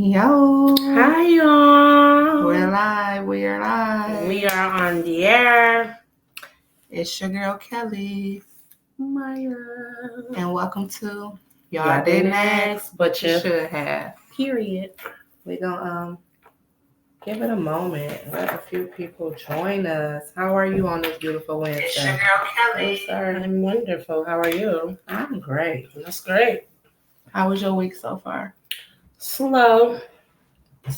Yo. Hi, y'all. We're live. We are live. We are on the air. It's your girl Kelly. Maya. And welcome to Y'all Didn't Ask, but you should have. Period. We're going to give it a moment. Let a few people join us. How are you on this beautiful Wednesday? It's your girl Kelly. Oh, sorry. I'm wonderful. How are you? I'm great. That's great. How was your week so far? Slow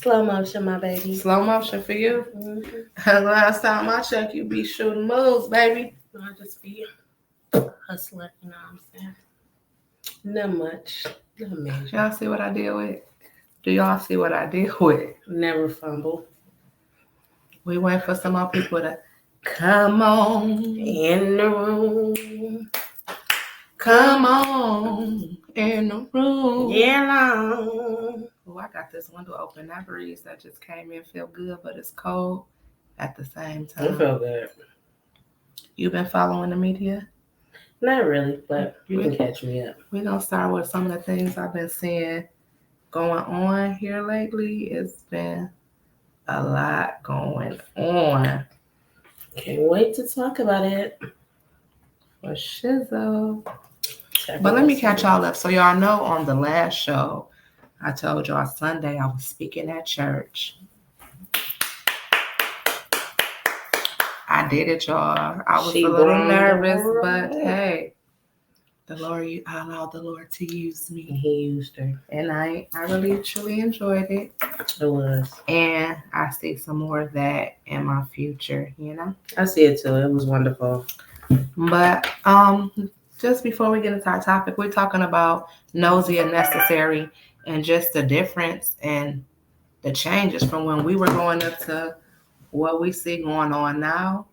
motion, my baby. Slow motion for you? Mm-hmm. Last time I checked, you be shooting moves, baby. I just be hustling, you know what I'm saying? Not much. Not major. Y'all see what I deal with? Do y'all see what I deal with? Never fumble. We went for some more people to come on In the room. come on in the room. Yeah. Oh, I got this window open. That breeze that just came in feel good, but it's cold at the same I time. feel good. You been following the media? Not really, but you can catch me up. We're going to start with some of the things I've been seeing going on here lately. It's been a lot going on. Can't wait to talk about it. For shizzle. But let me catch y'all up. So y'all know on the last show, I told y'all Sunday I was speaking at church. I did it, y'all. I was a little nervous, but hey, I allowed the Lord to use me. He used her. And I really, truly enjoyed it. It was. And I see some more of that in my future, you know? I see it too. It was wonderful. But just before we get into our topic, we're talking about nosy and necessary and just the difference and the changes from when we were growing up to what we see going on now.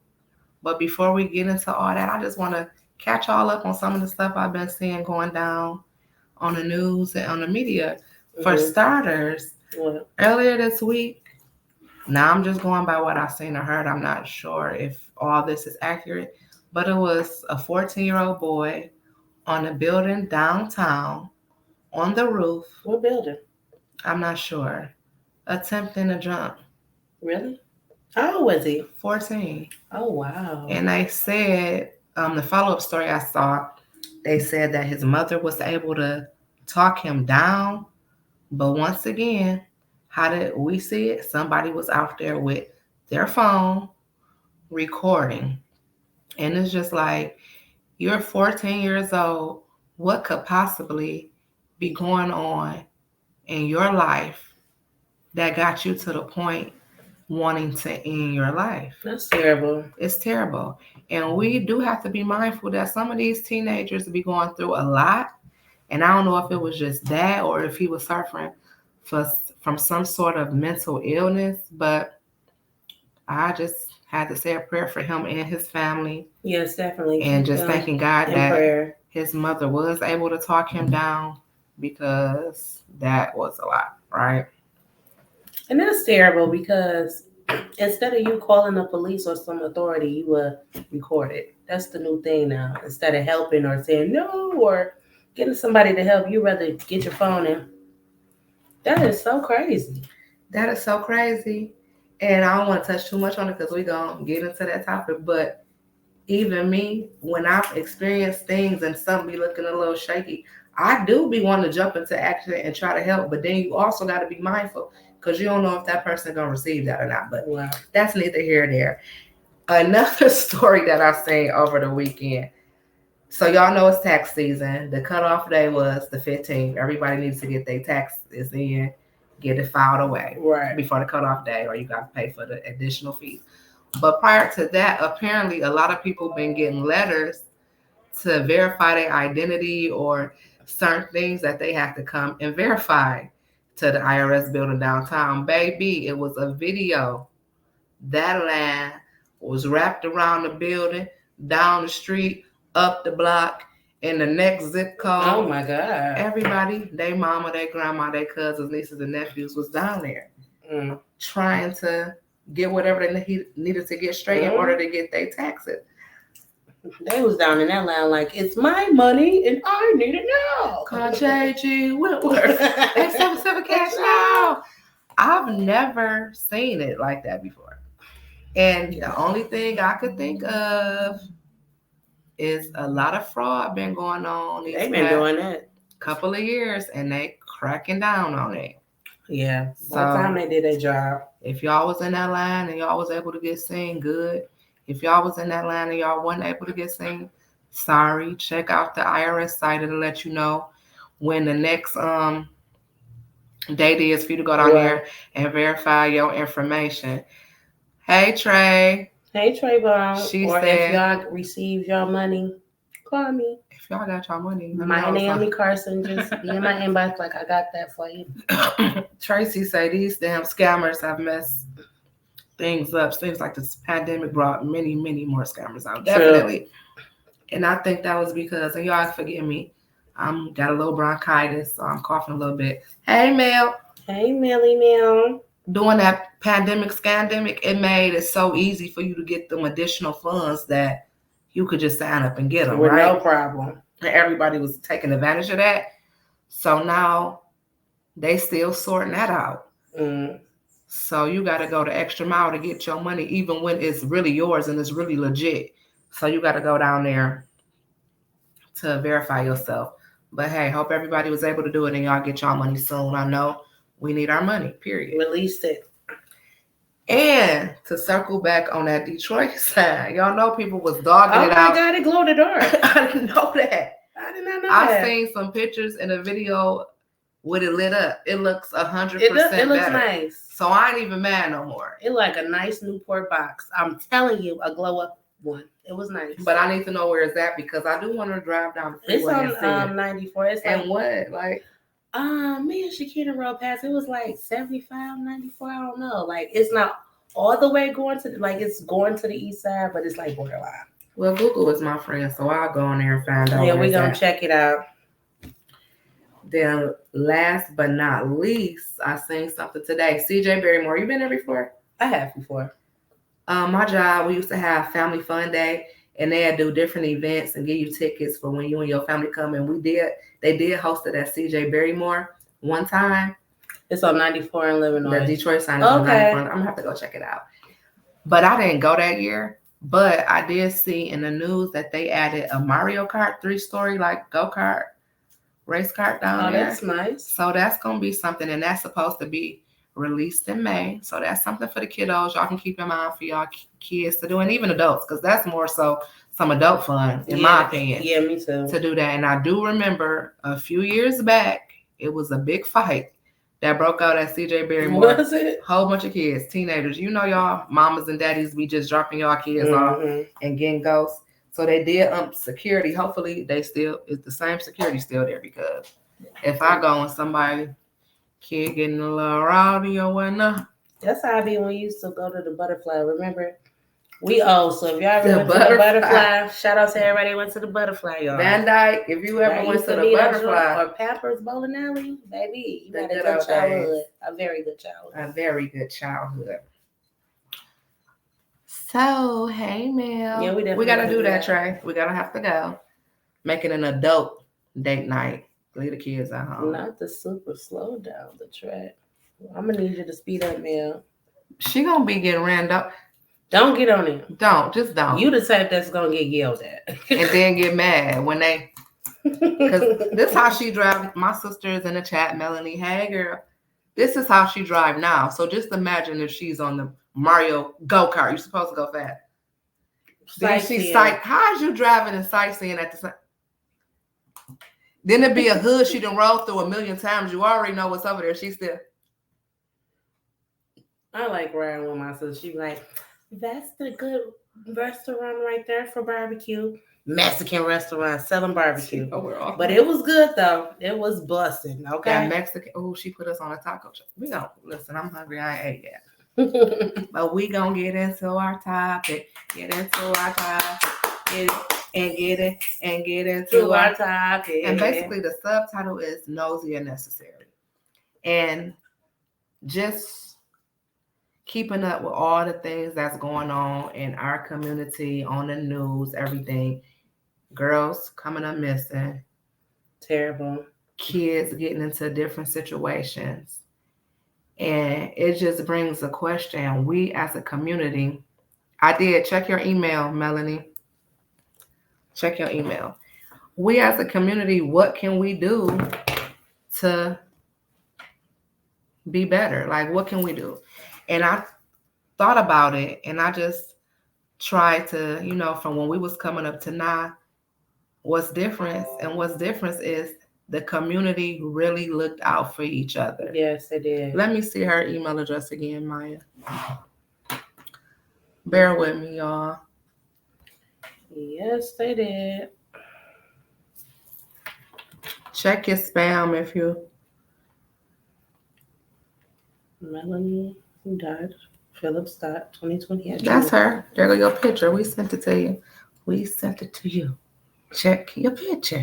But before we get into all that, I just want to catch all up on some of the stuff I've been seeing going down on the news and on the media. For starters, earlier this week, now I'm just going by what I've seen or heard. I'm not sure if all this is accurate, but it was a 14-year-old boy on a building downtown on the roof. What building? I'm not sure. Attempting to jump. Really? How old was he? 14. Oh, wow. And they said, the follow-up story I saw, they said that his mother was able to talk him down. But once again, how did we see it? Somebody was out there with their phone recording. And it's just like, you're 14 years old. What could possibly be going on in your life that got you to the point wanting to end your life? That's terrible. It's terrible. And we do have to be mindful that some of these teenagers be going through a lot. And I don't know if it was just that or if he was suffering from some sort of mental illness, but I just had to say a prayer for him and his family. Yes, definitely. And just thanking God that his mother was able to talk him down, because that was a lot, right? And that's terrible, because instead of you calling the police or some authority, you will record it. That's the new thing now. Instead of helping or saying no or getting somebody to help, you rather get your phone in. That is so crazy. That is so crazy. And I don't want to touch too much on it because we're going to get into that topic. But even me, when I've experienced things and something be looking a little shaky, I do be wanting to jump into action and try to help. But then you also got to be mindful, because you don't know if that person is going to receive that or not. But that's neither here nor there. Another story that I've seen over the weekend. So y'all know it's tax season. The cutoff day was the 15th. Everybody needs to get their taxes in, get it filed away before the cutoff day, or you got to pay for the additional fees. But prior to that, apparently a lot of people been getting letters to verify their identity or certain things that they have to come and verify to the IRS building downtown. Baby, it was a video. That line was wrapped around the building, down the street, up the block, in the next zip code. Oh my God. Everybody, their mama, their grandma, their cousins, nieces, and nephews was down there trying to get whatever they needed to get straight in order to get their taxes. They was down in that line like, it's my money and I need it now. Call J.G. Whitworth. 877 cash now. I've never seen it like that before. And the only thing I could think of is a lot of fraud been going on these They've been doing that couple of years, and they cracking down on it. Yeah. So by the time they did their job. If y'all was in that line and y'all was able to get seen, good. If y'all was in that line and y'all wasn't able to get seen, sorry. Check out the IRS site. It'll let you know when the next date is for you to go down there and verify your information. Hey, Trey. Hey, Trayvon. She said, if y'all received y'all money, call me. If y'all got y'all money. My Naomi Carson, just be in my inbox like I got that for you. Tracy say these damn scammers have messed things up. Seems like this pandemic brought many, many more scammers out. Definitely. True. And I think that was because, and y'all forgive me, I'm got a little bronchitis, so I'm coughing a little bit. Hey, Mel. Hey, Millie Mel. During that scandemic, it made it so easy for you to get them additional funds that you could just sign up and get them, with right? No problem. And everybody was taking advantage of that. So now they still sorting that out. Mm. So you got to go the extra mile to get your money, even when it's really yours and it's really legit. So you got to go down there to verify yourself. But hey, hope everybody was able to do it and y'all get y'all money soon. I know we need our money, period. Released it. And to circle back on that Detroit side, y'all know people was dogging it out. Oh my God, it glowed the dark. I didn't know that. I did not know that. I seen some pictures in a video with it lit up. It looks 100% It looks better. Nice. So I ain't even mad no more. It like a nice Newport box. I'm telling you, a glow up one. It was nice. But I need to know where it's at because I do want to drive down the freeway. It's on 94. It's and like, what? Like, me and Shakina rode past. It was like 75, 94. I don't know. Like, it's not all the way going to, like, it's going to the east side, but it's like borderline. Well, Google is my friend, so I'll go in there and find out. Yeah, we're going to check it out. Then last but not least, I seen something today. CJ Barrymore, you been there before? I have before. My job, we used to have Family Fun Day, and they'd do different events and give you tickets for when you and your family come. And they did host it at CJ Barrymore one time. It's on 94 in Illinois. The Detroit sign is on 94. I'm going to have to go check it out. But I didn't go that year. But I did see in the news that they added a Mario Kart 3-story, like go-kart, race kart down there. Oh, that's nice. So that's going to be something, and that's supposed to be released in May. So that's something for the kiddos. Y'all can keep in mind for y'all kids to do, and even adults, because that's more so some adult fun, in my opinion. Yeah, me too. To do that. And I do remember a few years back, it was a big fight that broke out at CJ Barrymore. Was it? Whole bunch of kids, teenagers. You know, y'all mamas and daddies be just dropping y'all kids off and getting ghosts. So they did security. Hopefully they still, it's the same security still there, because if I go and somebody kid getting a little rowdy or whatnot. That's how I be when we used to go to the Butterfly. Remember? So if y'all ever went to the Butterfly, shout out to everybody who went to the Butterfly, y'all. Van Dyke, if you ever went to the Butterfly. Or Pampers Bowling Alley, baby, you had a good childhood. A very good childhood. A very good childhood. So, hey, Mel. Yeah, we got to do that, Trey. We got to have to go. Make it an adult date night. Leave the kids at home. Not the super slow down the track. I'm going to need you to speed up, Mel. She going to be getting ran up. Don't get on it. Just don't. You the type that's going to get yelled at. And then get mad when they... Because this is how she drive. My sister is in the chat, Melanie. Hey, girl. This is how she drive now. So just imagine if she's on the Mario go-kart. You're supposed to go fast. Then she's how is you driving and sightseeing at the same... Then it'd be a hood she done rolled through a million times. You already know what's over there. She's still... I like riding with my sister. She be like, that's the good restaurant right there for barbecue. Mexican restaurant selling barbecue. Oh, but it was good though. It was busting. Okay. That Mexican. Oh, she put us on a taco truck. We don't listen. I'm hungry. I ain't ate yet. But we gonna get into our topic. Get into our topic. Get into our topic. And basically, the subtitle is "Nosey and Necessary." And just keeping up with all the things that's going on in our community, on the news, everything. Girls coming up missing, Terrible. kids getting into different situations. And it just brings a question. We as a community, I did check your email, Melanie. Check your email. We as a community, what can we do to be better? Like, what can we do? And I thought about it and I just tried to, from when we was coming up to now, what's different is the community really looked out for each other. Yes, they did. Let me see her email address again, Maya. Bear with me, y'all. Yes, they did. Check your spam if you. Melanie dot Phillips dot 2020. That's her. There go your picture. We sent it to you. We sent it to you. Check your picture.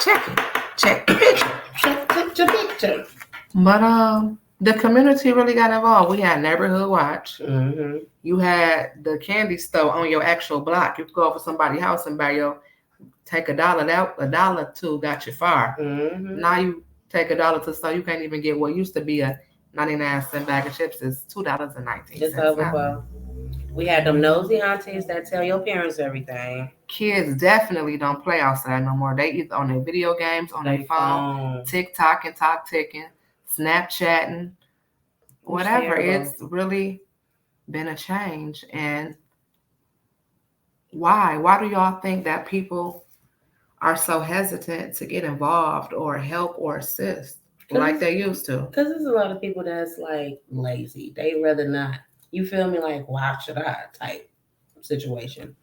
Check it. Check the picture. Check your picture. But the community really got involved. We had neighborhood watch. Mm-hmm. You had the candy store on your actual block. You could go over somebody's house and buy take $1. That $1 got you far. Mm-hmm. Now you take $1 to the store. You can't even get what used to be a 99-cent bag of chips is $2.19. It's overflow. We had them nosy aunties that tell your parents everything. Kids definitely don't play outside no more. They either on their video games, on their phone, TikTok and talk ticking, Snapchatting, whatever. It's really been a change. And why? Why do y'all think that people are so hesitant to get involved or help or assist like they used to? Because there's a lot of people that's like lazy. They rather not. You feel me? Like, why should I type situation.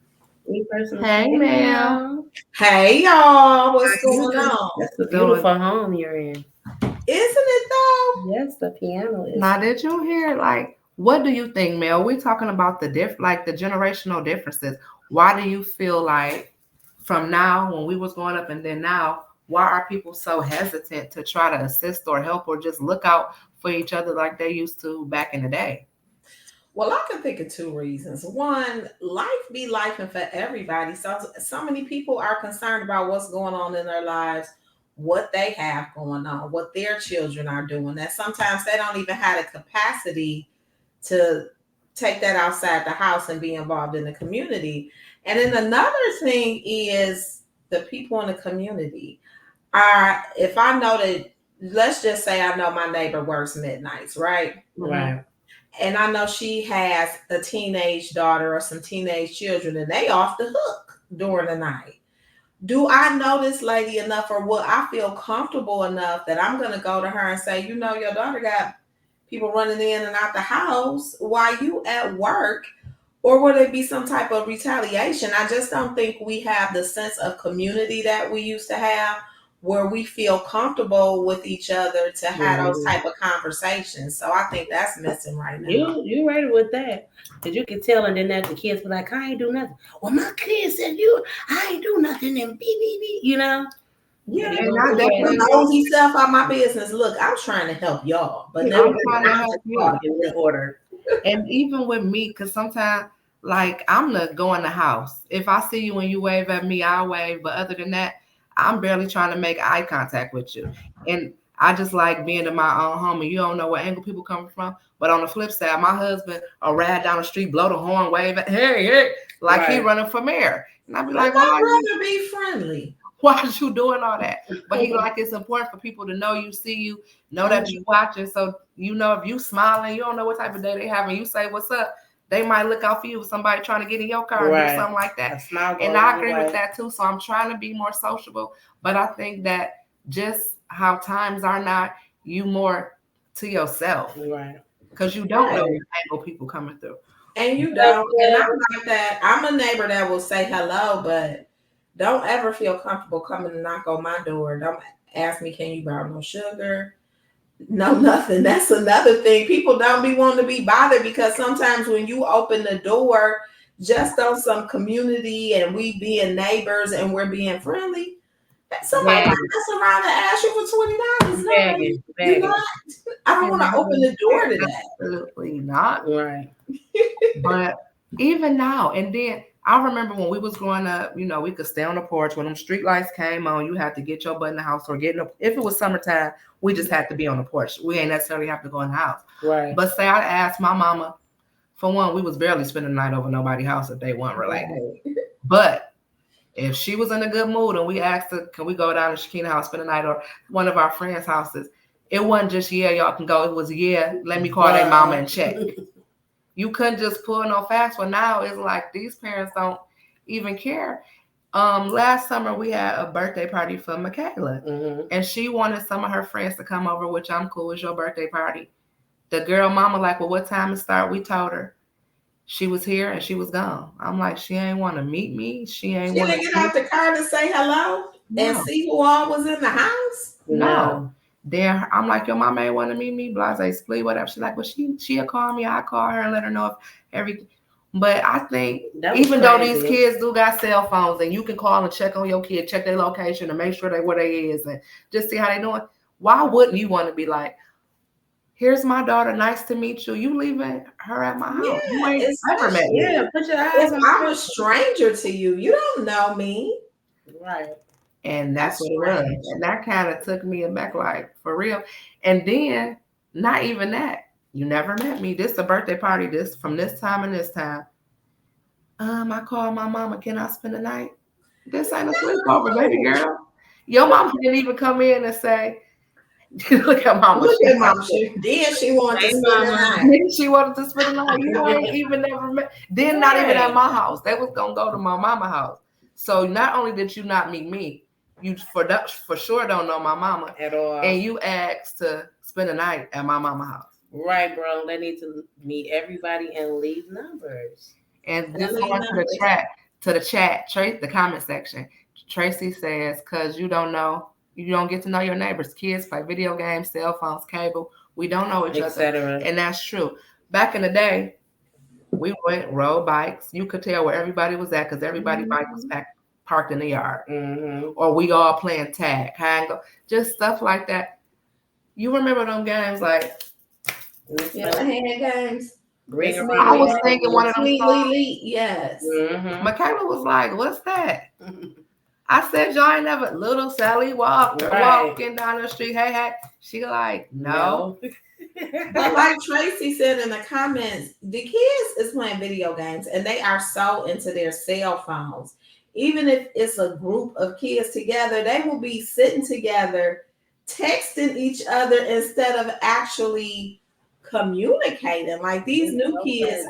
Me personally. Hey, ma'am. Hey, y'all. What's going on? That's a beautiful home you're in. Isn't it though? Yes, the piano is. Now, did you hear, like, what do you think, Mel? We're talking about the generational differences. Why do you feel like from now, when we was growing up and then now, why are people so hesitant to try to assist or help or just look out for each other like they used to back in the day? Well, I can think of two reasons. One, life be life and for everybody. So many people are concerned about what's going on in their lives, what they have going on, what their children are doing. That sometimes they don't even have the capacity to take that outside the house and be involved in the community. And then another thing is the people in the community are, if I know that, let's just say I know my neighbor works midnights, right? Right. And I know she has a teenage daughter or some teenage children and they off the hook during the night. Do I know this lady enough, or will I feel comfortable enough that I'm going to go to her and say, your daughter got people running in and out the house while you at work? Or would it be some type of retaliation? I just don't think we have the sense of community that we used to have, where we feel comfortable with each other to have those type of conversations. So I think that's missing right now. You right with that. Because you can tell, and then that the kids be like, I ain't do nothing. Well, my kids said I ain't do nothing, and Yeah, and I definitely nosy stuff out my business. Look, I'm trying to help y'all, but I'm trying to help you in order. And even with me, because sometimes, like, I'm not going to the house. If I see you and you wave at me, I'll wave. But other than that, I'm barely trying to make eye contact with you. And I just like being in my own home, and you don't know what angle people coming from. But on the flip side, my husband will ride down the street, blow the horn, wave at, hey, like he running for mayor. And I'd be like, I'd rather be friendly. Why are you doing all that? But he like, it's important for people to know you, see you, know that you watching. So, if you smiling, you don't know what type of day they having. You say, what's up? They might look out for you with somebody trying to get in your car or do something like that. And I agree with that too. So I'm trying to be more sociable. But I think that just how times are now, you more to yourself. Right. Because you don't know what angle people coming through. And you don't. And I'm like that. I'm a neighbor that will say hello, but don't ever feel comfortable coming to knock on my door. Don't ask me, can you borrow no sugar? No, nothing. That's another thing. People don't be wanting to be bothered, because sometimes when you open the door just on some community and we being neighbors and we're being friendly, somebody might mess around and ask you for $20. Begging. I don't want to open the door to that. Absolutely not. Right. But even now, and then I remember when we was growing up, you know, we could stay on the porch. When them street lights came on, you had to get your butt in the house or get in if it was summertime, we just had to be on the porch. We ain't necessarily have to go in the house. Right. But say I asked my mama, for one, we was barely spending the night over nobody's house if they weren't related. Right. But if she was in a good mood and we asked her, can we go down to Shakina house, spend the night, or one of our friends' houses, it wasn't just, yeah, y'all can go. It was, yeah, let me call their mama and check. You couldn't just pull no fast one. Now it's like these parents don't even care. Last summer we had a birthday party for Michaela, and she wanted some of her friends to come over, which I'm cool. It's your birthday party. The girl mama like, well, what time it start? We told her. She was here and she was gone. I'm like, she ain't want to meet me. She didn't get out the car to say hello and see who all was in the house. No. Then I'm like, your mama ain't want to meet me. Blase split, whatever. She's like, well, she'll call me. I call her and let her know if everything. But I think even though these kids do got cell phones and you can call and check on your kid, check their location and make sure they where they is and just see how they doing. Why wouldn't you want to be like, here's my daughter. Nice to meet you. You leaving her at my house. Yeah, you ain't ever met me. Yeah, put your eyes on I'm a stranger to you. You don't know me. Right. And that's what it was. And that kind of took me aback, like, for real. And then, not even that. You never met me. This is a birthday party. This from this time and this time. I called my mama. Can I spend the night? This ain't a sleepover, baby girl. Your mama didn't even come in and say, look at mama. Look at mama. Then she wanted to spend the night. Then she wanted to spend the night. You ain't even never met. Then not even at my house. They was gonna go to my mama house. So not only did you not meet me, you for sure don't know my mama at all. And you asked to spend the night at my mama house. Right, bro. They need to meet everybody and leave numbers. And this going to the chat, the comment section. Tracy says, because you don't get to know your neighbors. Kids play video games, cell phones, cable. We don't know each other. And that's true. Back in the day, we rode bikes. You could tell where everybody was at because everybody's bike was parked in the yard. Or we all playing tag, hang up, just stuff like that. You remember them games like hand games? I was thinking one of them songs. Yes. Michaela was like, what's that? I said, y'all ain't never little Sally walking down the street. Hey. She like, no. But like Tracy said in the comments, the kids is playing video games and they are so into their cell phones. Even if it's a group of kids together, they will be sitting together, texting each other instead of actually communicating. Like these new kids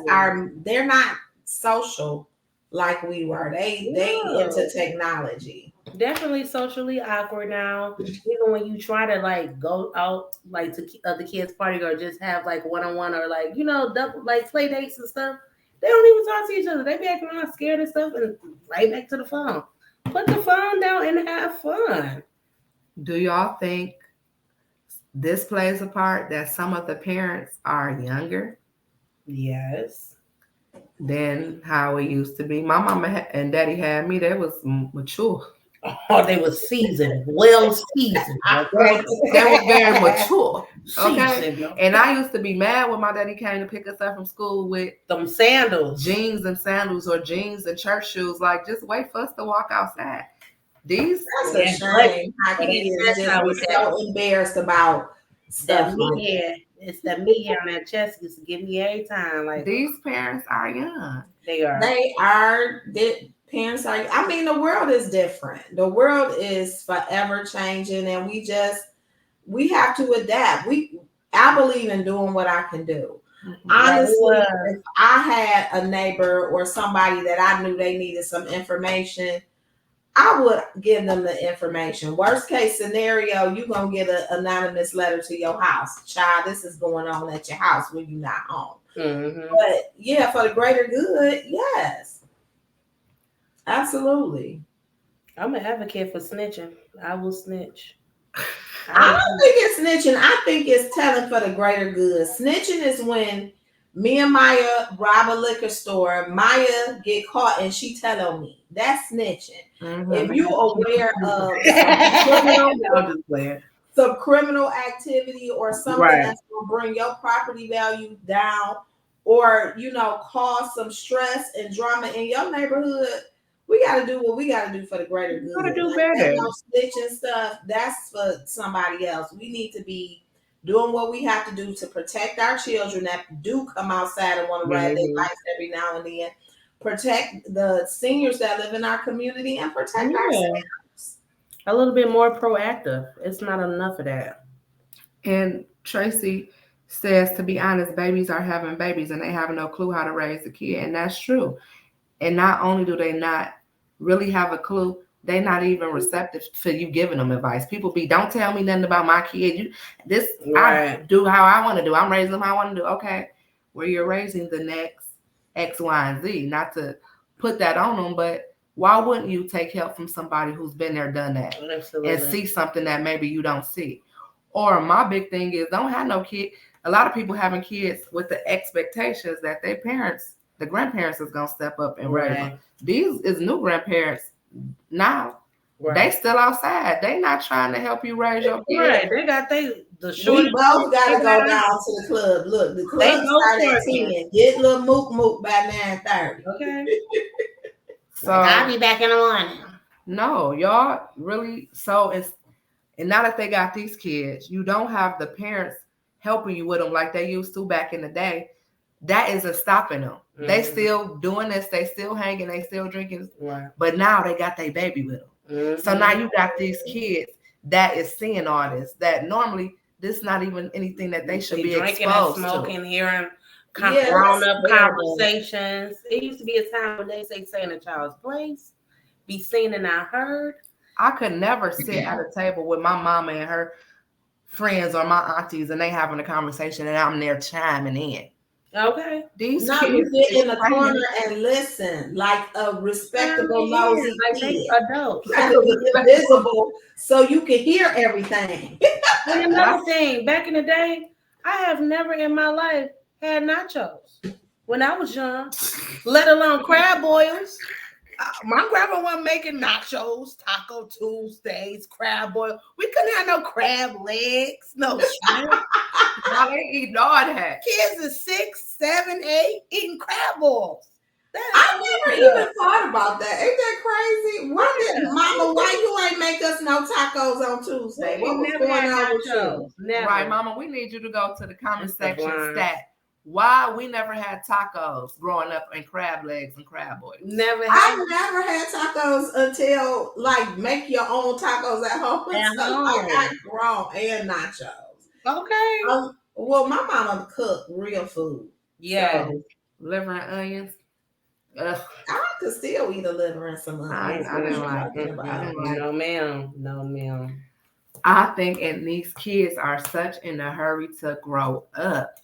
they're not social like we were. They into technology. Definitely socially awkward now. Even when you try to like go out like to the kids' party or just have like one-on-one or like double like play dates and stuff, they don't even talk to each other. They be acting all scared and stuff and right back to the phone. Put the phone down and have fun. Do y'all think this plays a part that some of the parents are younger? Yes. Than how it used to be. My mama and daddy had me. They was mature. Oh, they were seasoned, well seasoned. Okay? They were very mature. Okay. And I used to be mad when my daddy came to pick us up from school with them sandals, jeans and sandals, or jeans and church shoes. Like, just wait for us to walk outside. That's a shame. How kids just so embarrassed about stuff. It's that meat on that chest used to give me every time. Like these parents are young. They are. Parents are. I mean, the world is different. The world is forever changing, and we have to adapt. I believe in doing what I can do. Honestly, if I had a neighbor or somebody that I knew they needed some information, I would give them the information. Worst case scenario, you're going to get an anonymous letter to your house. Child, this is going on at your house when you're not home. But yeah, for the greater good, yes. Absolutely. I'm an advocate for snitching. I will snitch. I don't think it's snitching. I think it's telling for the greater good. Snitching is when me and Maya rob a liquor store, Maya get caught and she tell on me. That's snitching. If you're aware of some criminal activity or something Right. that's going to bring your property value down, or cause some stress and drama in your neighborhood, we got to do what we got to do for the greater You good. gotta do Like that better. no snitching stuff, that's for somebody else. We need to be doing what we have to do to protect our children that do come outside and want to ride their Mhm. bikes every now and then, protect the seniors that live in our community, and protect Yeah. ourselves. A little bit more proactive. It's not enough of that. And Tracy says, to be honest, babies are having babies and they have no clue how to raise a kid. And that's true. And not only do they not really have a clue, they're not even receptive to you giving them advice. People be, don't tell me nothing about my kid. I Right. do how I want to do. I'm raising them how I want to do. Okay. Well, you're raising the next X, Y, and Z. Not to put that on them, but why wouldn't you take help from somebody who's been there, done that, Absolutely. and see something that maybe you don't see? Or my big thing is, don't have no kid. A lot of people having kids with the expectations that their parents, the grandparents, is gonna step up and raise them. Right. These is new grandparents now. They Right. still outside. They not trying to help you raise your kids. Right. They got the We shortest. both got to they go got down out. to the club. Look, the They club go start at twerking. 10. Get little mook mook by 9:30. Okay. So I'll be back in the morning. no, y'all really, so it's, and now that they got these kids, you don't have the parents helping you with them like they used to back in the day. That isn't stopping them. Mhm. They still doing this. They still hanging. They still drinking. Right. But now they got their baby with them. Mhm. So now you got these kids that is seeing all this. That normally this not even anything that they should be drinking exposed and smoking, to. hearing Yeah, grown-up that's terrible. conversations. It used to be a time when they say in a child's place, be seen and not heard. I could never sit at a table with my mama and her friends or my aunties and they having a conversation and I'm there chiming in. Okay. These No, kids you get in the is corner crazy. and listen like a respectable, Yeah, nosy like they kid. adults. You gotta be invisible so you can hear everything. And another thing, back in the day, I have never in my life had nachos when I was young, let alone crab boils. My grandma wasn't making nachos, Taco Tuesdays, crab boil. We couldn't have no crab legs, no shrimp. Now they eating all that. Kids is 6, 7, 8 eating crab balls. I never even thought about that. Ain't that crazy? Why you ain't make us no tacos on Tuesday? What was going on with you? Never. Right, Mama, we need you to go to the comment It's the section blind. stat. Why we never had tacos growing up and crab legs and crab boils. Never I had. never had tacos until like make your own tacos at home. At So home. I got grown and nachos. Okay. Well, my mama cooked real food. Yeah. So Liver and onions. Ugh. I could still eat a liver and some onions. I didn't like talking it. about? No, ma'am. No, ma'am. I think, and these kids are such in a hurry to grow up.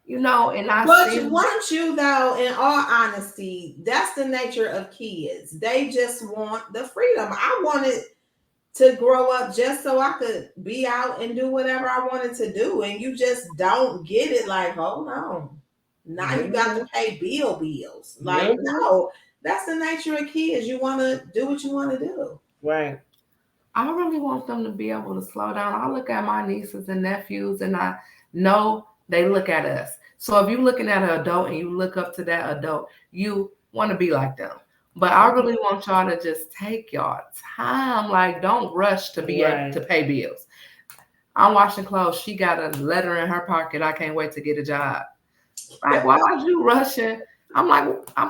You know, and I But weren't you though, in all honesty, that's the nature of kids. They just want the freedom. I wanted to grow up just so I could be out and do whatever I wanted to do. And you just don't get it like, hold on. Now you got to pay bills. Like, no, that's the nature of kids. You want to do what you want to do. Right. I really want them to be able to slow down. I look at my nieces and nephews and I know they look at us. So if you're looking at an adult and you look up to that adult, you want to be like them. But I really want y'all to just take y'all time. Like, don't rush to be able to pay bills. I'm washing clothes. She got a letter in her pocket. I can't wait to get a job. Like, why are you rushing? I'm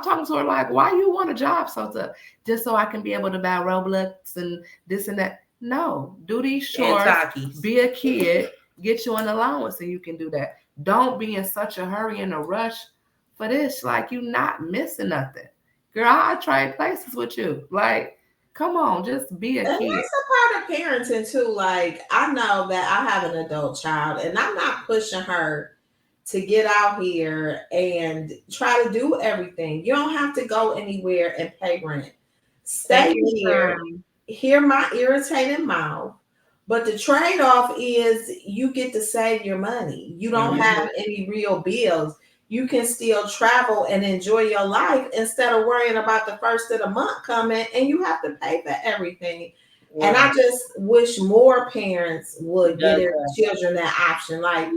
talking to her like, why you want a job so tough? Just so I can be able to buy Roblox and this and that. No, do these chores. Be a kid. Get you an allowance and you can do that. Don't be in such a hurry and a rush for this. Like, you not missing nothing. Girl, I trade places with you. Like, come on, just be a kid. And that's a part of parenting too. Like, I know that I have an adult child and I'm not pushing her to get out here and try to do everything. You don't have to go anywhere and pay rent. Stay here, hear my irritated mouth. But the trade-off is you get to save your money. You don't have any real bills. You can still travel and enjoy your life instead of worrying about the first of the month coming and you have to pay for everything. And I just wish more parents would give their children that option. Like,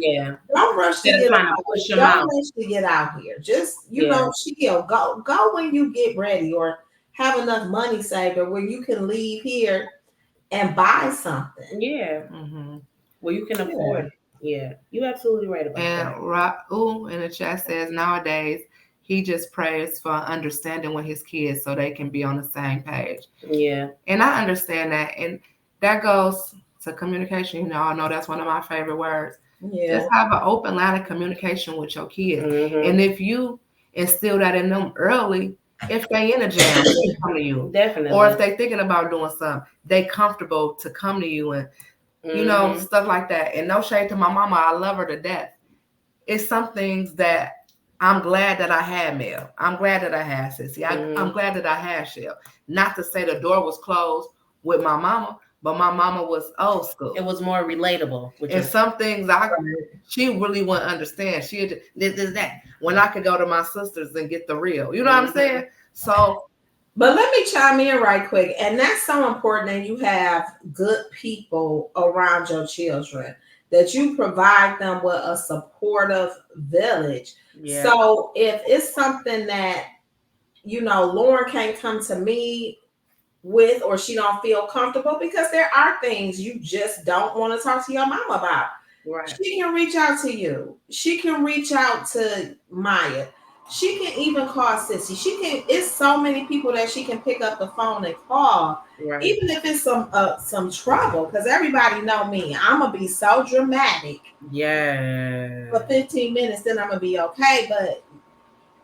don't rush to get out. Don't rush to get out here. Just, chill. Go when you get ready or have enough money saved or where you can leave here and buy something. Yeah. Mm-hmm. Well, you can afford it. Yeah. You're absolutely right about that. And in the chat says nowadays he just prays for understanding with his kids so they can be on the same page. Yeah. And I understand that. And that goes to communication. I know that's one of my favorite words. Yeah. Just have an open line of communication with your kids. Mm-hmm. And if you instill that in them early, if they in a jam, they come to you. Definitely. Or if they thinking about doing something, they comfortable to come to you and stuff like that. And no shade to my mama, I love her to death. It's some things that I'm glad that I had Mel. I'm glad that I had Sissy. I'm glad that I had Shell. Not to say the door was closed with my mama, but my mama was old school. It was more relatable. And some things she really wouldn't understand. She did that when I could go to my sisters and get the real. You know what I'm saying? So. But let me chime in right quick. And that's so important that you have good people around your children, that you provide them with a supportive village. Yeah. So if it's something that, Lauren can't come to me with, or she don't feel comfortable, because there are things you just don't want to talk to your mom about. Right. She can reach out to you. She can reach out to Maya. She can even call Sissy. It's so many people that she can pick up the phone and call. Right. Even if it's some trouble, because everybody know me. I'm gonna be so dramatic. Yeah. For 15 minutes, then I'm gonna be okay. But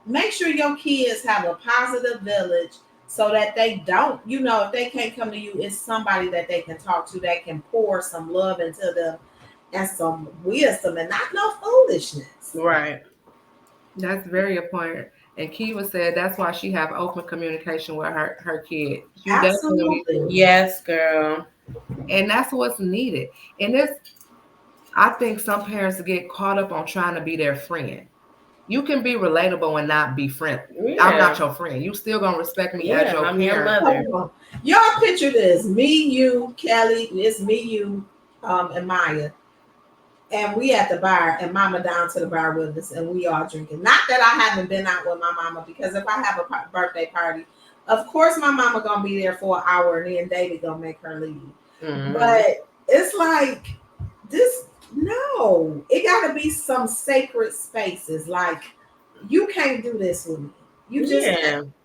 make sure your kids have a positive village so that they don't, if they can't come to you, it's somebody that they can talk to that can pour some love into them and some wisdom and not no foolishness. Right. That's very important. And Kiva said that's why she have open communication with her kid. Absolutely. Yes, girl. And that's what's needed. And I think some parents get caught up on trying to be their friend. You can be relatable and not be friendly. Yeah. I'm not your friend. You still gonna respect me as your parent. Your mother. Y'all picture this: me, you, Kelly. It's me, you, and Maya. And we at the bar, and Mama down to the bar with us, and we all drinking. Not that I haven't been out with my mama, because if I have a birthday party, of course my mama gonna be there for an hour, and then David gonna make her leave. Mm-hmm. But it's like this. No, it gotta be some sacred spaces. Like, you can't do this with me. You just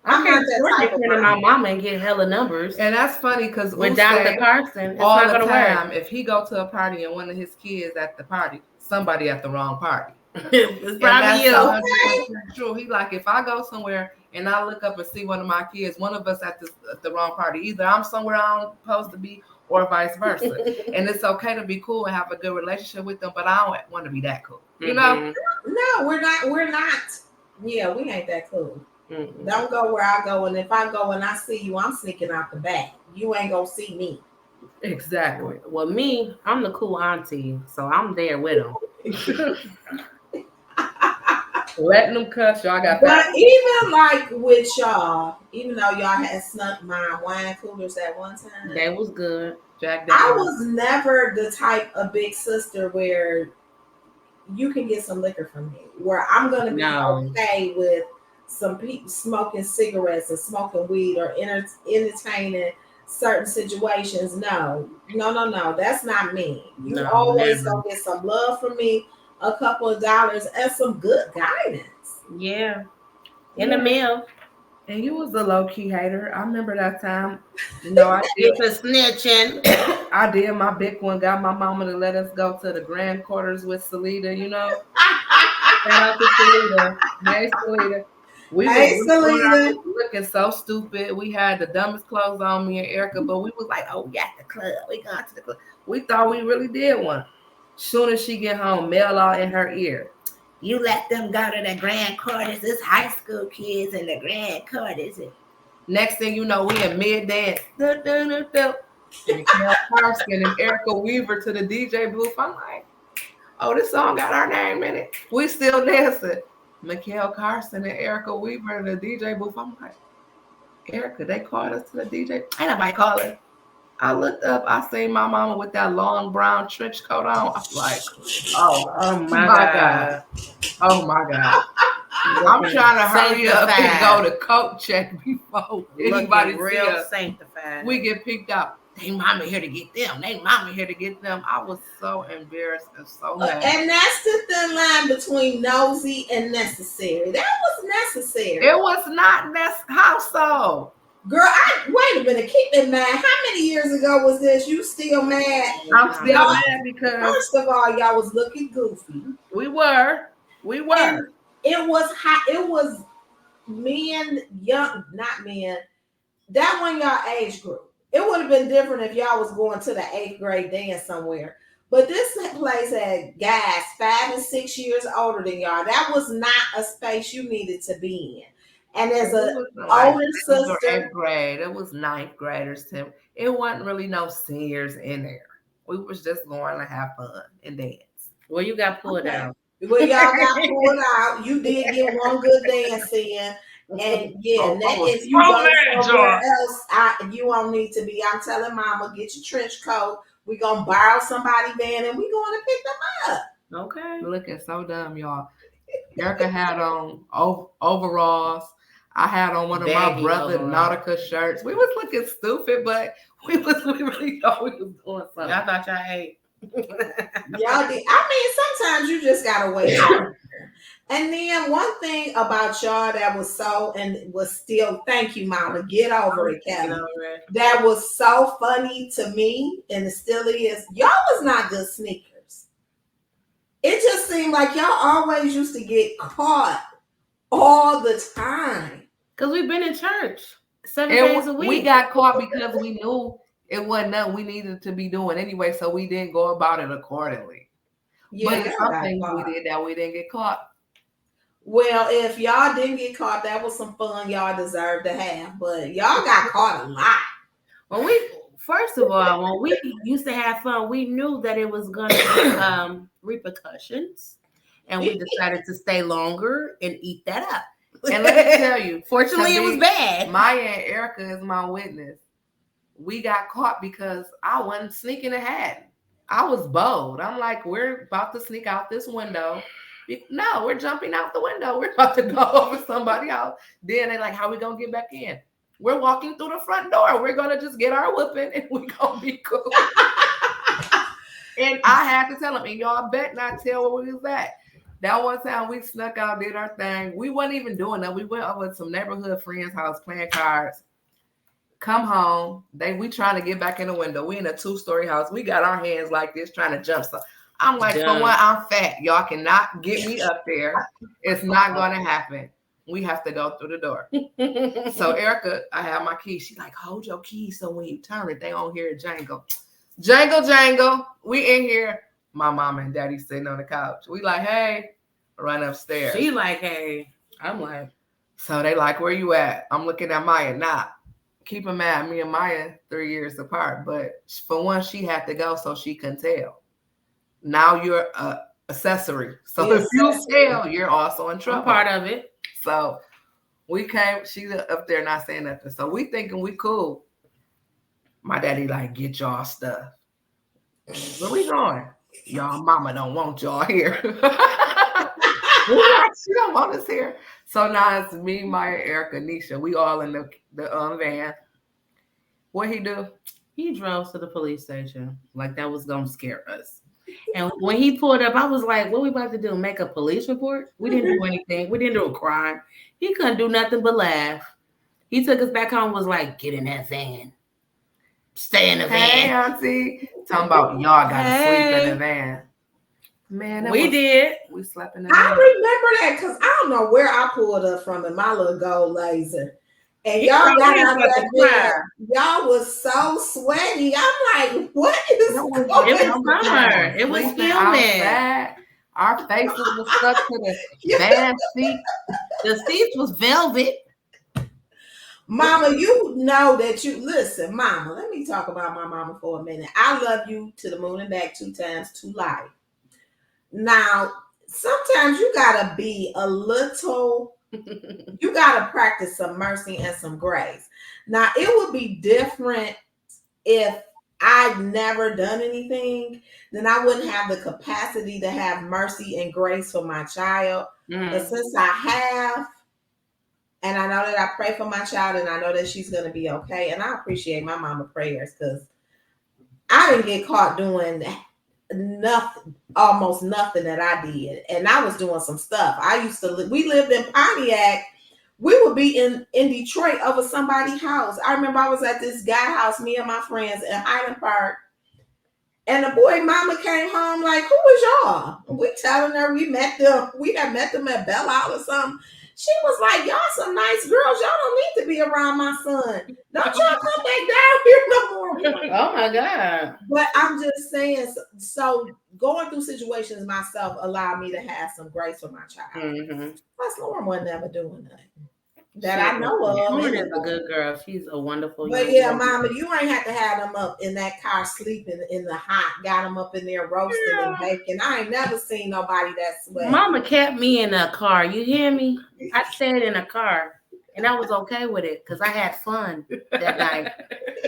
I'm not that type of my mama and get hella numbers. And that's funny because with Dr. Carson, it's all not the gonna time, work. If he go to a party and one of his kids at the party, somebody at the wrong party. It's probably you. True. He like, if I go somewhere and I look up and see one of my kids, one of us at the wrong party, either I'm somewhere I'm supposed to be or vice versa. And it's okay to be cool and have a good relationship with them, but I don't want to be that cool. You know? No, we're not. Yeah, we ain't that cool. Mm-hmm. Don't go where I go, and if I go and I see you, I'm sneaking out the back. You ain't gonna see me. Exactly. Well, me, I'm the cool auntie, so I'm there with them. Letting them cut y'all. Got but that. Even like with y'all, even though y'all had snuck my wine coolers at one time, that was good. Jack I was never the type of big sister where you can get some liquor from me, where I'm gonna be okay with some people smoking cigarettes and smoking weed or entertaining certain situations. No. That's not me. You always gonna get some love from me, a couple of dollars, and some good guidance. Yeah. In the mail. And you was a low-key hater. I remember that time. I did the snitching. I did my big one, got my mama to let us go to the grand quarters with Salida, Shout out to Salida. Hey, Salida. We were looking so stupid. We had the dumbest clothes on, me and Erica, but we was like, oh, we at the club. We got to the club. We thought we really did one. Soon as she get home, Mel all in her ear. You let them go to the grand quarters. It's high school kids in the grand quarters. Next thing you know, we in mid-dance. And Kel Carson and Erica Weaver to the DJ booth. I'm like, oh, this song got our name in it. We still dancing. Mikhail Carson and Erica Weaver in the DJ booth. I'm like, Erica, they called us to the DJ. Ain't nobody calling. I looked up, I seen my mama with that long brown trench coat on. I'm like, oh Oh my my God. God. Oh my God. I'm Looking trying to hurry up and go sanctified. to coat check before anybody Looking see real us. sanctified. We get picked up. They mama here to get them. They mama here to get them. I was so embarrassed and so mad. And that's the thin line between nosy and necessary. That was necessary. It was not how so? Girl, wait a minute. Keep in mind, how many years ago was this? You still mad? I'm still Y'all, mad because first of all, y'all was looking goofy. we were. And it was hot. It was men, young, not men. That wasn't y'all age group. It would have been different if y'all was going to the 8th grade dance somewhere. But this place had guys 5 and 6 years older than y'all. That was not a space you needed to be in. And as an older sister, 8th grade, it was 9th graders. It wasn't really no seniors in there. We was just going to have fun and dance. Well, you got pulled out. Well, y'all got pulled out. You did get one good dance in. And yeah, if you go somewhere else, you won't need to be. I'm telling mama, get your trench coat. We're going to borrow somebody's van and we're going to pick them up. Okay. Looking so dumb, y'all. Erica had on overalls. I had on one of my brother Nautica shirts. We was looking stupid, but we really thought we was doing something. Y'all thought y'all ate. Y'all did. I mean, sometimes you just gotta wait. And then one thing about y'all that was so and was still, thank you, Mama. Get over it, Kelly. That was so funny to me, and it still is. Y'all was not just sneakers. It just seemed like y'all always used to get caught all the time. Because we've been in church 7 days a week. We got caught because we knew it wasn't nothing we needed to be doing anyway, so we didn't go about it accordingly. Yeah, but some things we did that we didn't get caught. Well, if y'all didn't get caught, that was some fun y'all deserved to have. But y'all got caught a lot. Well, first of all, when we used to have fun, we knew that it was going to be repercussions, and we decided to stay longer and eat that up. And let me tell you, fortunately, it was bad. Maya and Erica is my witness. We got caught because I wasn't sneaking ahead. I was bold. I'm like, we're about to sneak out this window. No, we're jumping out the window. We're about to go over somebody else. Then they're like, how we going to get back in? We're walking through the front door. We're going to just get our whooping and we're going to be cool. And I had to tell them, and y'all bet not tell where we was at. That one time we snuck out, did our thing. We wasn't even doing that. We went over to some neighborhood friend's house playing cards. Come home. We trying to get back in the window. We in a 2-story house. We got our hands like this trying to jump stuff. I'm like, for one, I'm fat. Y'all cannot get me up there. It's not going to happen. We have to go through the door. So Erica, I have my keys. She's like, hold your keys so when you turn it, they don't hear it jangle. Jangle, jangle. We in here. My mama and daddy sitting on the couch. We like, hey, run upstairs. She like, hey. I'm like. So they like, where you at? I'm looking at Maya. Nah. Keep in mind, me and Maya 3 years apart. But for one, she had to go so she couldn't tell. Now you're a accessory. So if you tell, you're also in trouble. I'm part of it. So we came, she's up there not saying nothing. So we thinking we cool. My daddy like, get y'all stuff. Where we going? Y'all mama don't want y'all here. She don't want us here. So now it's me, Maya, Erica, Nisha. We all in the van. What he do? He drove to the police station. Like that was going to scare us. And when he pulled up, I was like, what we about to do? Make a police report? We didn't do anything. We didn't do a crime. He couldn't do nothing but laugh. He took us back home, was like, get in that van. Stay in the van. Hey, auntie. Talking about y'all got to sleep in the van. Man, we did. We slept in the van. I remember that because I don't know where I pulled up from in my little gold laser. And y'all got out that van. Y'all was so sweaty. I'm like, what is going on? It was summer. It was humid. Our faces were stuck to the van seat. The seats was velvet. Mama, you know that listen, Mama, let me talk about my mama for a minute. I love you to the moon and back 2 times 2 life. Now, sometimes you gotta be a little, you gotta practice some mercy and some grace. Now, it would be different if I've never done anything, then I wouldn't have the capacity to have mercy and grace for my child. But since I have, and I know that I pray for my child and I know that she's going to be okay. And I appreciate my mama prayers because I didn't get caught doing nothing, almost nothing that I did. And I was doing some stuff. I used to, we lived in Pontiac. We would be in Detroit over somebody's house. I remember I was at this guy house, me and my friends in Highland Park. And the boy mama came home like, who is y'all? We telling her we met them. We had met them at Belle Isle or something. She was like, y'all some nice girls. Y'all don't need to be around my son. Don't y'all come back down here no more. Oh my God. But I'm just saying, so going through situations myself allowed me to have some grace for my child. Plus, Lauren wasn't ever doing nothing that I know of. Lauren is a good girl. She's a wonderful. But yeah, mama, you ain't have to have them up in that car sleeping in the hot. Got them up in there roasting and baking. I ain't never seen nobody that sweat. Mama kept me in a car. You hear me? I stayed in a car. And I was okay with it because I had fun that night.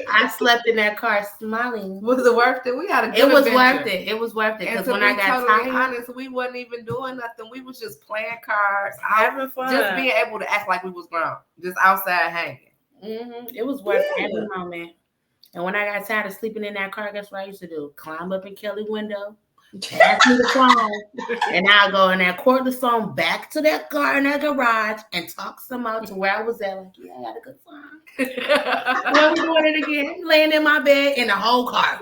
I slept in that car smiling. Was it worth it? We had a good It was adventure. worth it. It was worth it because And when to I be got totally tired, honest, we wasn't even doing nothing. We was just playing cards, having fun, just being able to act like we was grown, just outside hanging. It was worth every moment. And when I got tired of sleeping in that car, guess what I used to do? Climb up in Kelly's window, ask me the song, and I'll go in that record the song back to that car in that garage and talk some out to where I was at. Like, yeah, I had a good time. Well, we doing it again, laying in my bed in the whole car.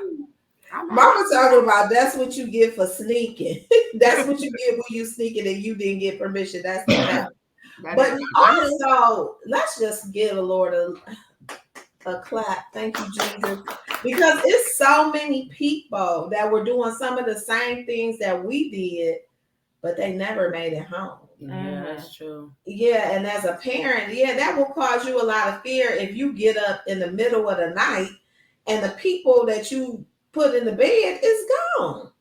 Mama talking about that's what you get for sneaking. That's what you get when you sneaking and you didn't get permission. That's the fact. But also, let's just give the Lord a clap. Thank you, Jesus. Because it's so many people that were doing some of the same things that we did, but they never made it home. Yeah, that's true. Yeah, and as a parent, that will cause you a lot of fear if you get up in the middle of the night and the people that you put in the bed is gone.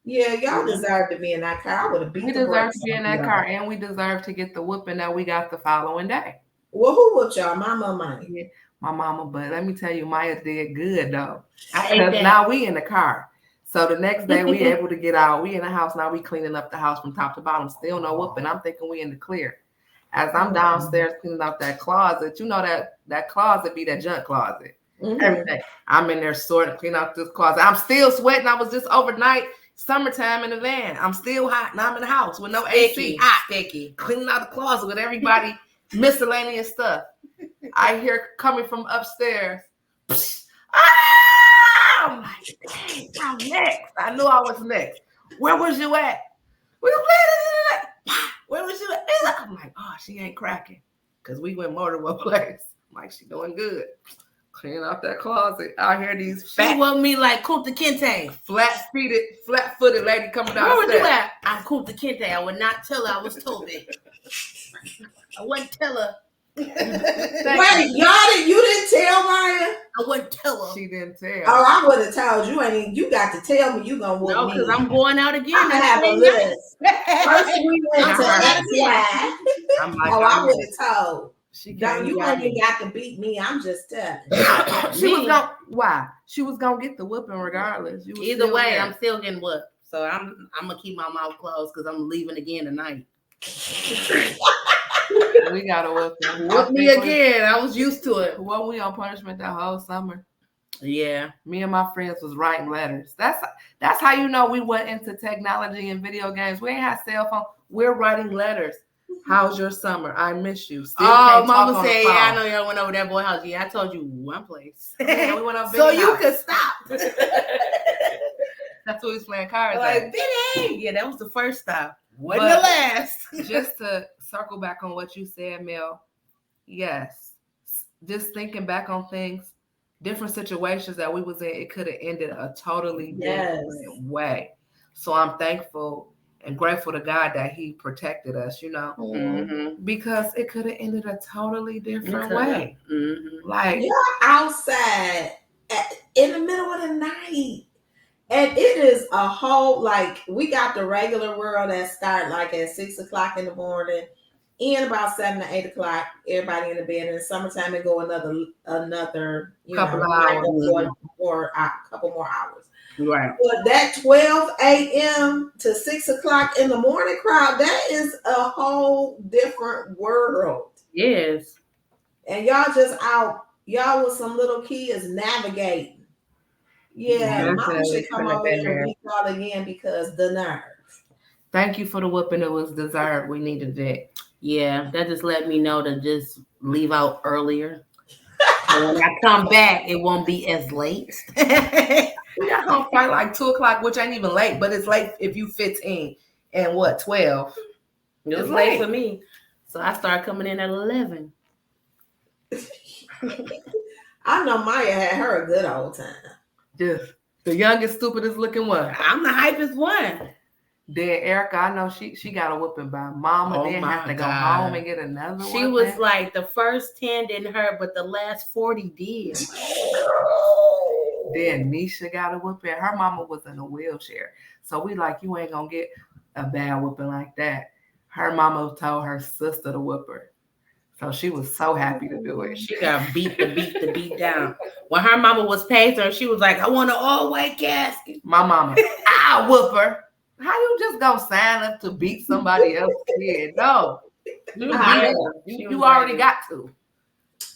Yeah, y'all deserve to be in that car. I would have beat We deserve to be in that car, and we deserve to get the whooping that we got the following day. Well, who whooped y'all? Mama or Maya? Yeah, my mama, but let me tell you, Maya did good though. Because now we in the car. So the next day we able to get out. We in the house now. We cleaning up the house from top to bottom. Still no whooping. I'm thinking we in the clear. As I'm downstairs cleaning out that closet, you know that closet be that junk closet. Everything. I'm in there sorting, cleaning out this closet. I'm still sweating. I was just overnight, summertime in the van. I'm still hot. Now I'm in the house with no AC. Hot. Sticky. Cleaning out the closet with everybody miscellaneous stuff. I hear coming from upstairs. I'm like, dang, I'm next. I knew I was next. Where was you at? Where was you at? I'm like, oh, she ain't cracking. Because we went more to one place. I'm like, she doing good. Cleaning out that closet. I hear these She want me like Kunta Kinte. Flat-footed lady coming downstairs. Where was you at? I'm Kunta Kinte. I would not tell her I was Toby. I wouldn't tell her. Wait, you didn't tell Maya? I wouldn't tell her. She didn't tell. Oh, I would have told you. You got to tell me you gonna whoop me. No, because I'm going out again. I have a list. First we went to XY. I would have told. You ain't even got to beat me. I'm just telling. She was gonna get the whooping regardless. Either way, I'm still getting whooped. So I'm gonna keep my mouth closed because I'm leaving again tonight. We got to whoop me again. I was used to it. What we on punishment that whole summer? Yeah. Me and my friends was writing letters. That's how you know we went into technology and video games. We ain't had cell phone. We're writing letters. How's your summer? I miss you. Mama said, yeah, I know y'all went over that boy house. Yeah, I told you one place. Yeah, we went up so you could stop. That's what we was playing cards. Like, Benny. Yeah, that was the first stop. Wasn't the last. Just to circle back on what you said, Mel. Yes. Just thinking back on things, different situations that we was in, it could have ended a totally different way. So I'm thankful and grateful to God that he protected us, because it could have ended a totally different way. Like you're outside in the middle of the night. And it is a whole, like, we got the regular world that start like at 6 o'clock in the morning. in about 7 to 8 o'clock. Everybody in the bed. In the summertime, it go another Couple of like hours. a couple more hours. Right. But that 12 a.m. to 6 o'clock in the morning crowd, that is a whole different world. Yes. And y'all just out, y'all with some little kids navigating. Yeah, mama Definitely should come could have over been there and there. beat y'all again because the nerve. Thank you for the whooping. It was deserved. We needed it. Yeah, that just let me know to just leave out earlier. And when I come back, it won't be as late. We got home probably like 2 o'clock, which ain't even late, but it's late if you 15 and what 12. It was It's late late. for me. So I started coming in at 11. I know Maya had her a good old time. Just the youngest, stupidest looking one. I'm the hypest one. Then Erica, I know she got a whooping by mama. Oh Then my have to go God. home and get another. She was like, the first 10 didn't hurt, but the last 40 did. Then Nisha got a whooping. Her mama was in a wheelchair, so we like, you ain't gonna get a bad whooping like that. Her mama told her sister to whoop her, so she was so happy to do it. She got beat down. When her mama was pacing her, she was like, I want an all-white casket. My mama, I'll whoop her. How you just gonna sign up to beat somebody else's kid? No, you already got to.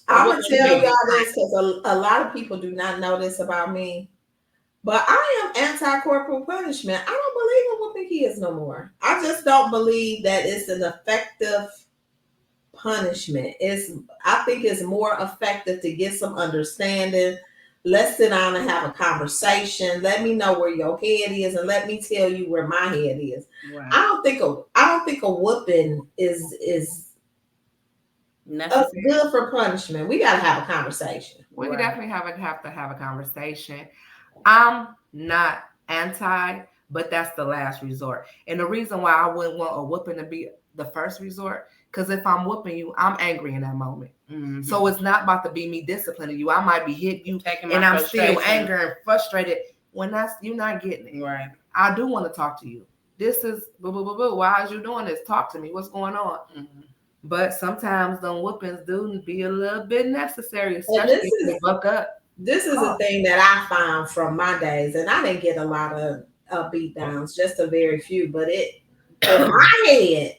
I'm gonna tell y'all this because a lot of people do not know this about me, but I am anti-corporal punishment. I don't believe in whooping kids no more. I just don't believe that it's an effective punishment. I think it's more effective to get some understanding. Let's sit down and have a conversation. Let me know where your head is, and let me tell you where my head is. Right. I don't think a whooping is good for punishment. We gotta have a conversation. We could definitely have to have a conversation. I'm not anti, but that's the last resort. And the reason why I wouldn't want a whooping to be the first resort, because if I'm whooping you, I'm angry in that moment. Mm-hmm. So it's not about to be me disciplining you. I might be hitting you and I'm still angry and frustrated when you're not getting it. Right. I do want to talk to you. This is boo, boo, boo, boo. Why is you doing this? Talk to me. What's going on? Mm-hmm. But sometimes them whoopings do be a little bit necessary, especially if you buck up. This is a thing that I found from my days, and I didn't get a lot of beat downs, just a very few. But it in my head,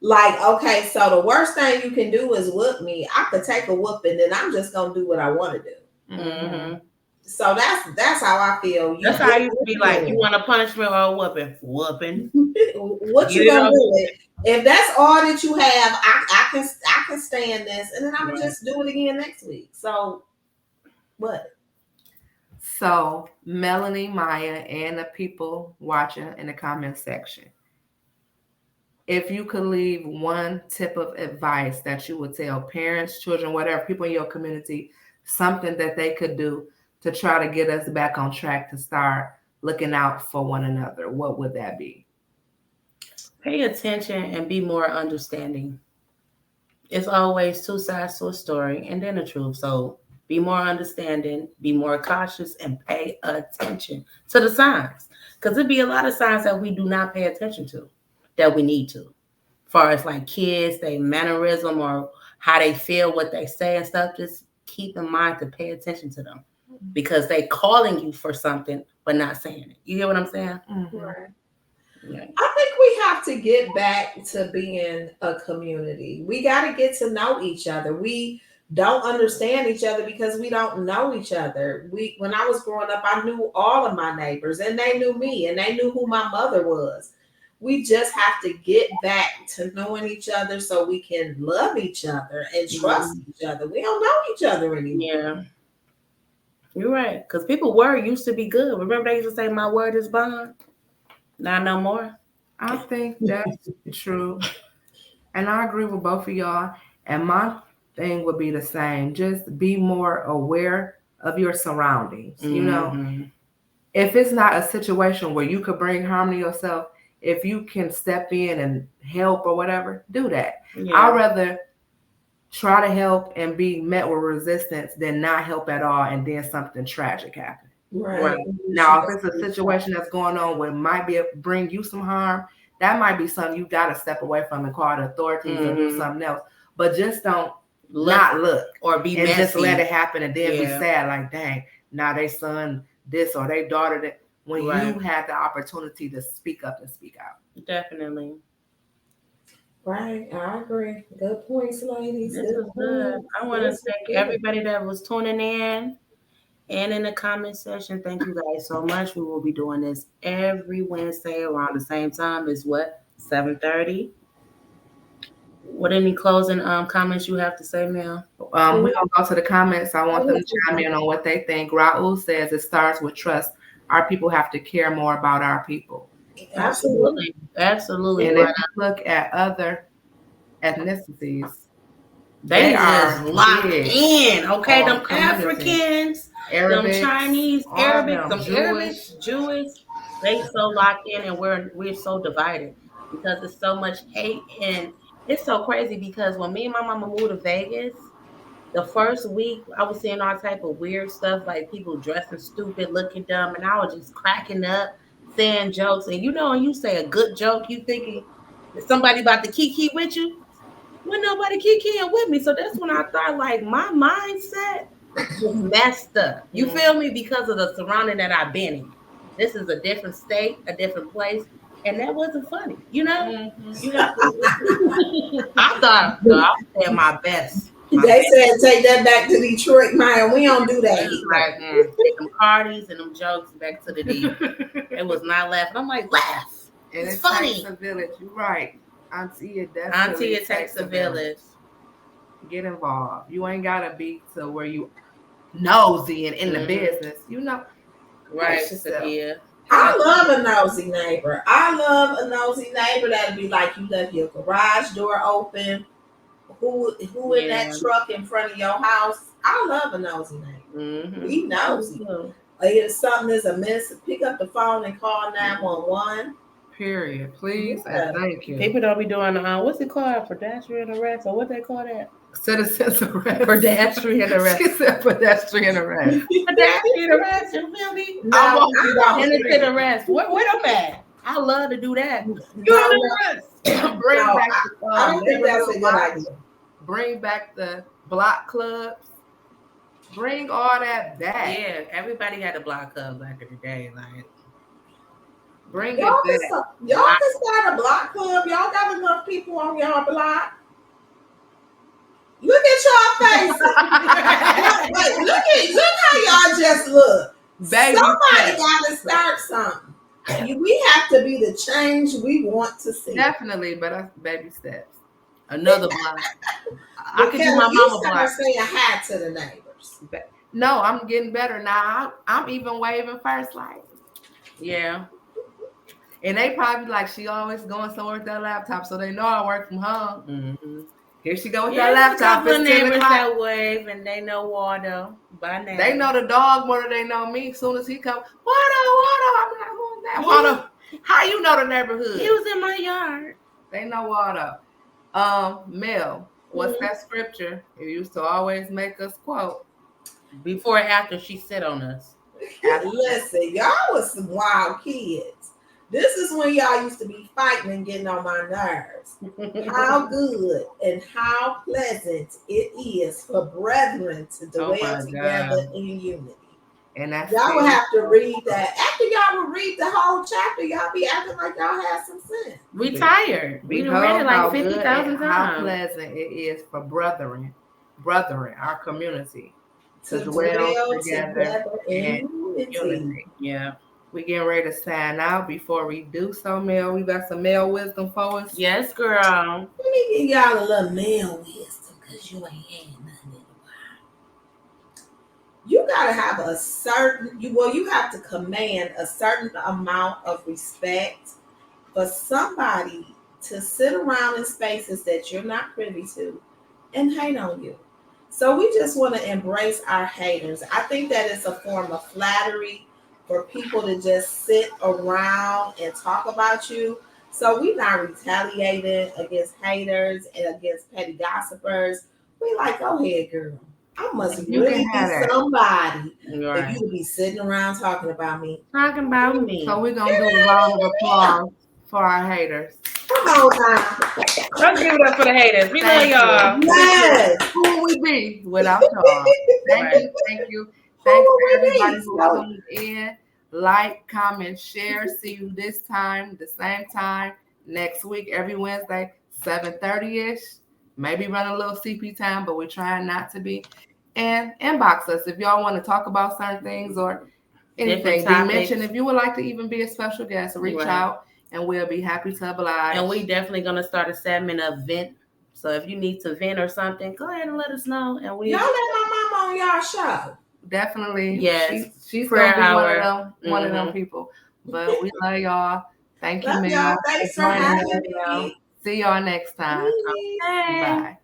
like, okay, so the worst thing you can do is whoop me. I could take a whooping, then I'm just gonna do what I want to do. Mm-hmm. So that's how I feel. That's how I used to be like, you want a punishment or a whooping? Whooping. What you gonna do? If that's all that you have, I can stand this, and then I can just do it again next week. So what? So Melanie, Maya, and the people watching in the comment section, if you could leave one tip of advice that you would tell parents, children, whatever, people in your community, something that they could do to try to get us back on track to start looking out for one another, what would that be? Pay attention and be more understanding. It's always two sides to a story and then the truth. So be more understanding, be more cautious, and pay attention to the signs. Because there'd be a lot of signs that we do not pay attention to that we need to. As far as like kids, their mannerism or how they feel, what they say and stuff, just keep in mind to pay attention to them. Because they calling you for something, but not saying it. You get what I'm saying? Mm-hmm. Right. Yeah. I think we have to get back to being a community. We got to get to know each other. We don't understand each other because we don't know each other. When I was growing up, I knew all of my neighbors and they knew me and they knew who my mother was. We just have to get back to knowing each other so we can love each other and trust each other. We don't know each other anymore. Yeah. You're right. Because people's word used to be good. Remember they used to say, my word is bond? Not no more. I think that's true. And I agree with both of y'all. And my thing would be the same. Just be more aware of your surroundings. Mm-hmm. You know, if it's not a situation where you could bring harm to yourself, if you can step in and help or whatever, do that. Yeah. I'd rather try to help and be met with resistance than not help at all and then something tragic happen. Right. Now, if it's a situation that's going on where it might bring you some harm, that might be something you got to step away from and call the authorities or do something else. But just don't not look or be and messy. just let it happen and then be sad like, dang, now they son this or they daughter that. When you had the opportunity to speak up and speak out. Definitely. Right, I agree. Good points, ladies. This is good. I want to thank everybody that was tuning in and in the comment section. Thank you guys so much. We will be doing this every Wednesday around the same time as what? 7:30. What any closing comments you have to say, Mel? We're going to go to the comments. I want them to chime in on what they think. Raul says it starts with trust. Our people have to care more about our people. Absolutely. Absolutely. And if you look at other ethnicities, they are locked in. Okay, them Africans, Arabics, them Chinese, Arabics, them Jewish, they so locked in, and we're so divided because there's so much hate. And it's so crazy because when me and my mama moved to Vegas, the first week I was seeing all type of weird stuff, like people dressing stupid, looking dumb, and I was just cracking up, saying jokes. And when you say a good joke, you thinking that somebody about to kiki with you. When nobody kikiing with me. So that's when I thought, like, my mindset was messed up. You feel me? Because of the surrounding that I've been in. This is a different state, a different place. And that wasn't funny. You have to. I thought I was saying my best. They said take that back to Detroit, man. We don't do that. Like, take them parties and them jokes back to the D. It was not laughing. I'm like, laugh. And it's funny. Takes a village. You're right. Auntie, it takes a village. Get involved. You ain't gotta be to where you nosy and in the business. Right? Yeah. I love a nosy neighbor. I love a nosy neighbor that'll be like, you left your garage door open. Who in that truck in front of your house? I love a nosy neighbor. We nosy. If something is amiss, pick up the phone and call 911. Period. Please and thank you. People don't be doing what's it called? Pedestrian arrest, or what they call that? Citizens arrest. Pedestrian arrest. She said pedestrian arrest. Pedestrian arrest. You feel me? No, innocent arrest. Where them at? I love to do that. I don't think that's a good idea. Bring back the block clubs. Bring all that back. Yeah, everybody had a block club back in the day. Like, bring y'all it back. Y'all can start a block club. Y'all got enough people on your block. Look at y'all faces. look how y'all just look. Baby somebody got to start something. We have to be the change we want to see. Definitely, but that's baby steps. Another block. I can do my mama block. Saying hi to the neighbors. No, I'm getting better now. I'm even waving first, like, yeah. And they probably like, she always going somewhere with that laptop, so they know I work from home. Mm-hmm. Here she go with that laptop. It's neighbors that wave, and they know Waldo by name. They know the dog more than they know me. As soon as he come, Waldo, I'm not going that. Waldo, how you know the neighborhood? He was in my yard. They know Waldo. Mel, what's that scripture you used to always make us quote? Before or after she sit on us. Listen, y'all was some wild kids. This is when y'all used to be fighting and getting on my nerves. How good and how pleasant it is for brethren to dwell together in unity. And that's y'all would have to read that. After y'all would read the whole chapter, y'all be acting like y'all had some sense. We tired. We read it like 50,000 times. How pleasant it is for brethren, our community, to dwell together in unity. Yeah. We getting ready to sign out. Before we do so, Mel, we got some male wisdom for us. Yes, girl. Let me give y'all a little male wisdom, because you ain't had nothing in a while. You gotta have a certain, you have to command a certain amount of respect for somebody to sit around in spaces that you're not privy to and hate on you. So we just want to embrace our haters. I think that it's a form of flattery for people to just sit around and talk about you. So we're not retaliating against haters and against petty gossipers. We like, go ahead, girl. I must really be somebody if you be sitting around talking about me. Talking about me. So we're going to do a round of applause for our haters. Come on now. Let's give it up for the haters. We love Thank y'all. you. Yes. Who would we be without y'all? Thank you. Thank you. Thanks Who for would we everybody be? who So, tuned in. Like, comment, share. See you this time, the same time next week, every Wednesday, 7:30ish. Maybe run a little CP time, but we're trying not to be. And inbox us if y'all want to talk about certain things or anything. Be mentioned. If you would like to even be a special guest, reach out and we'll be happy to oblige. And we definitely gonna start a segment of vent. So if you need to vent or something, go ahead and let us know. And y'all let my mama on y'all show. Definitely. Yes. She's gonna be one of them people. But we love y'all. Thank you, Love man. y'all. Thanks for having me. See y'all next time. Bye. Bye.